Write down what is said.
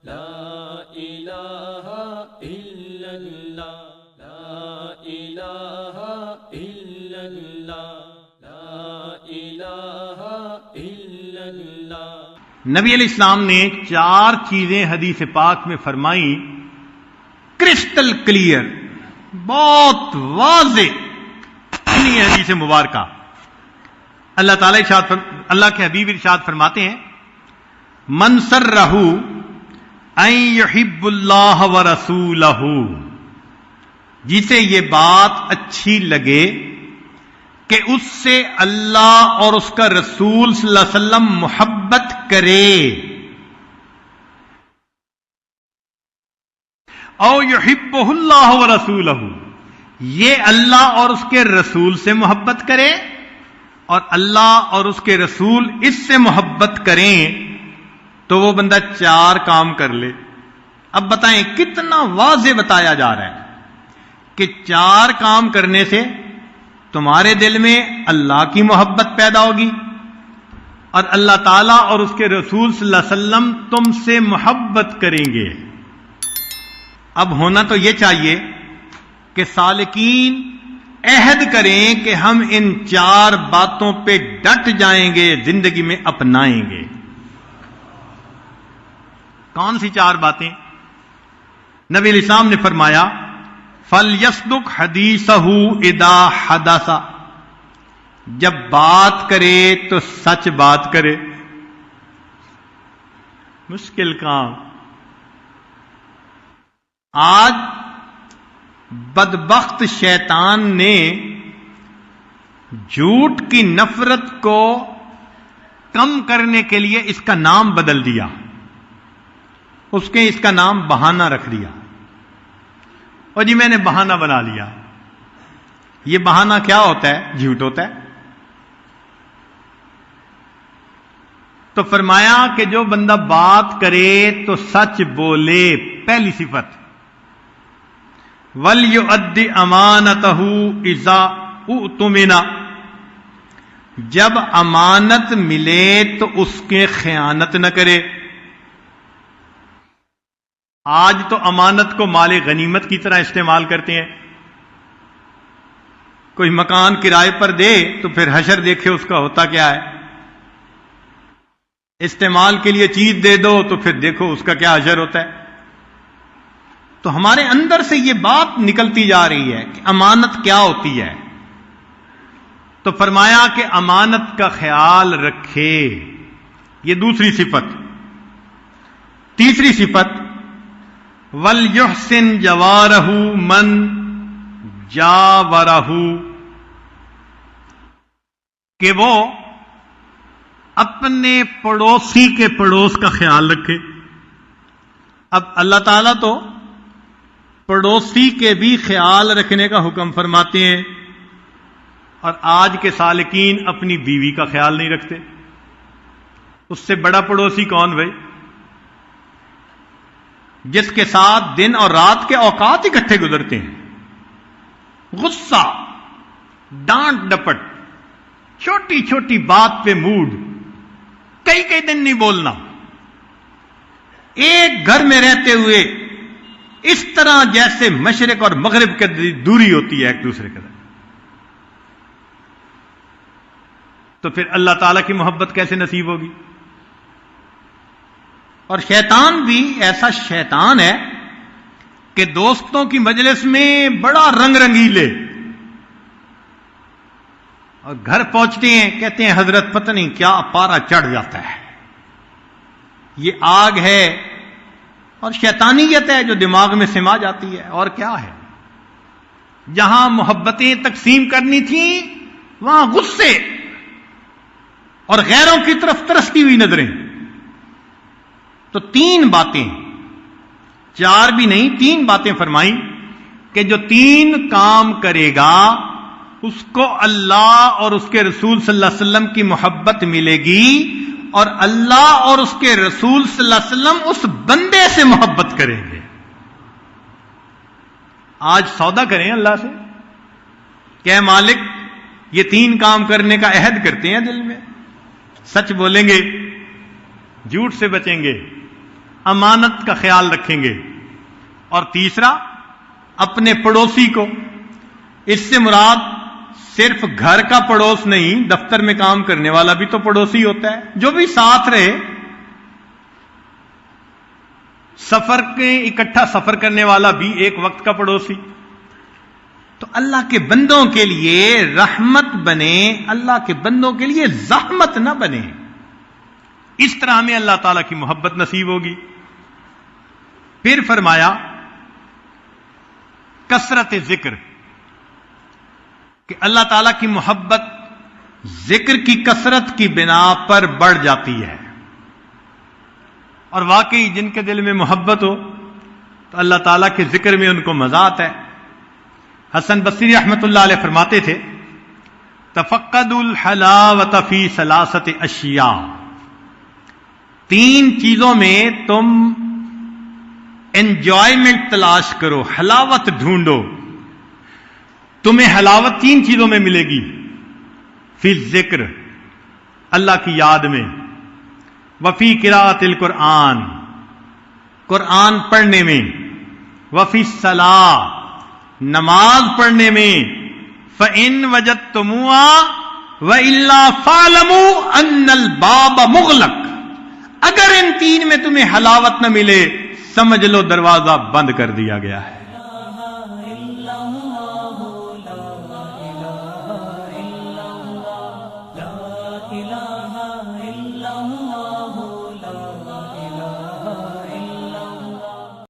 لا الہ الا اللہ، لا الہ الا اللہ، لا الہ الا اللہ۔ نبی علیہ السلام نے 4 چیزیں حدیث پاک میں فرمائی، کرسٹل کلیئر، بہت واضح انہی حدیث مبارکہ۔ اللہ کے حبیب ارشاد فرماتے ہیں، من سرہ ان یحب اللہ ورسولہ، جسے یہ بات اچھی لگے کہ اس سے اللہ اور اس کا رسول صلی اللہ علیہ وسلم محبت کرے، او یحبہ اللہ ورسولہ، یہ اللہ اور اس کے رسول سے محبت کرے اور اللہ اور اس کے رسول اس سے محبت کریں، تو وہ بندہ 4 کام کر لے۔ اب بتائیں کتنا واضح بتایا جا رہا ہے کہ 4 کام کرنے سے تمہارے دل میں اللہ کی محبت پیدا ہوگی اور اللہ تعالیٰ اور اس کے رسول صلی اللہ علیہ وسلم تم سے محبت کریں گے۔ اب ہونا تو یہ چاہیے کہ سالکین عہد کریں کہ ہم ان 4 باتوں پہ ڈٹ جائیں گے، زندگی میں اپنائیں گے۔ کون سی 4 باتیں؟ نبی علیہ السلام نے فرمایا، فَلْيَصْدُقْ حَدِيثَهُ إِذَا حَدَثَ، جب بات کرے تو سچ بات کرے۔ مشکل کام۔ آج بدبخت شیطان نے جھوٹ کی نفرت کو کم کرنے کے لیے اس کا نام بدل دیا، اس کا نام بہانہ رکھ دیا۔ اور جی میں نے بہانہ بنا لیا۔ یہ بہانہ کیا ہوتا ہے؟ جھوٹ ہوتا ہے۔ تو فرمایا کہ جو بندہ بات کرے تو سچ بولے، پہلی صفت۔ وَلْيُؤَدِّ أَمَانَتَهُ إِذَا اُؤْتُمِنَ، جب امانت ملے تو اس کے خیانت نہ کرے۔ آج تو امانت کو مال غنیمت کی طرح استعمال کرتے ہیں۔ کوئی مکان کرائے پر دے تو پھر حشر دیکھے اس کا ہوتا کیا ہے۔ استعمال کے لیے چیز دے دو تو پھر دیکھو اس کا کیا حشر ہوتا ہے۔ تو ہمارے اندر سے یہ بات نکلتی جا رہی ہے کہ امانت کیا ہوتی ہے۔ تو فرمایا کہ امانت کا خیال رکھے، یہ دوسری صفت۔ تیسری صفت، وَلْيُحْسِنْ جَوَارَهُ مَنْ جَاوَرَهُ، کہ وہ اپنے پڑوسی کے پڑوس کا خیال رکھے۔ اب اللہ تعالیٰ تو پڑوسی کے بھی خیال رکھنے کا حکم فرماتے ہیں، اور آج کے سالکین اپنی بیوی کا خیال نہیں رکھتے۔ اس سے بڑا پڑوسی کون بھائی؟ جس کے ساتھ دن اور رات کے اوقات اکٹھے گزرتے ہیں۔ غصہ، ڈانٹ ڈپٹ، چھوٹی چھوٹی بات پہ موڈ، کئی دن نہیں بولنا، ایک گھر میں رہتے ہوئے اس طرح جیسے مشرق اور مغرب کی دوری ہوتی ہے ایک دوسرے کے ساتھ۔ تو پھر اللہ تعالیٰ کی محبت کیسے نصیب ہوگی؟ اور شیطان بھی ایسا شیطان ہے کہ دوستوں کی مجلس میں بڑا رنگ رنگیلے، اور گھر پہنچتے ہیں کہتے ہیں حضرت پتہ نہیں کیا پارا چڑھ جاتا ہے، یہ آگ ہے اور شیطانیت ہے جو دماغ میں سما جاتی ہے، اور کیا ہے۔ جہاں محبتیں تقسیم کرنی تھیں وہاں غصے اور غیروں کی طرف ترستی ہوئی نظریں۔ تو 3 باتیں، 4 بھی نہیں 3 باتیں فرمائیں کہ جو 3 کام کرے گا اس کو اللہ اور اس کے رسول صلی اللہ علیہ وسلم کی محبت ملے گی، اور اللہ اور اس کے رسول صلی اللہ علیہ وسلم اس بندے سے محبت کریں گے۔ آج سودا کریں اللہ سے کہ اے مالک یہ 3 کام کرنے کا عہد کرتے ہیں دل میں، سچ بولیں گے، جھوٹ سے بچیں گے، امانت کا خیال رکھیں گے. اور تیسرا اپنے پڑوسی کو. اس سے مراد صرف گھر کا پڑوس نہیں، دفتر میں کام کرنے والا بھی تو پڑوسی ہوتا ہے، جو بھی ساتھ رہے، سفر کے اکٹھا سفر کرنے والا بھی ایک وقت کا پڑوسی. تو اللہ کے بندوں کے لیے رحمت بنے، اللہ کے بندوں کے لیے زحمت نہ بنے. اس طرح ہمیں اللہ تعالیٰ کی محبت نصیب ہوگی. پھر فرمایا کثرت ذکر، کہ اللہ تعالیٰ کی محبت ذکر کی کثرت کی بنا پر بڑھ جاتی ہے. اور واقعی جن کے دل میں محبت ہو تو اللہ تعالیٰ کے ذکر میں ان کو مزہ آتا ہے. حسن بصری رحمۃ اللہ علیہ فرماتے تھے تفقدوا الحلاوۃ فی ثلاثۃ اشیاء، 3 چیزوں میں تم انجوائمنٹ تلاش کرو، حلاوت ڈھونڈو. تمہیں حلاوت 3 چیزوں میں ملے گی. فی ذکر، اللہ کی یاد میں، وفی قراءۃ القرآن، قرآن پڑھنے میں، وفی الصلاۃ، نماز پڑھنے میں. فإن وجدتموها وإلا فاعلموا أن الباب مغلق، اگر ان 3 میں تمہیں حلاوت نہ ملے سمجھ لو دروازہ بند کر دیا گیا ہے.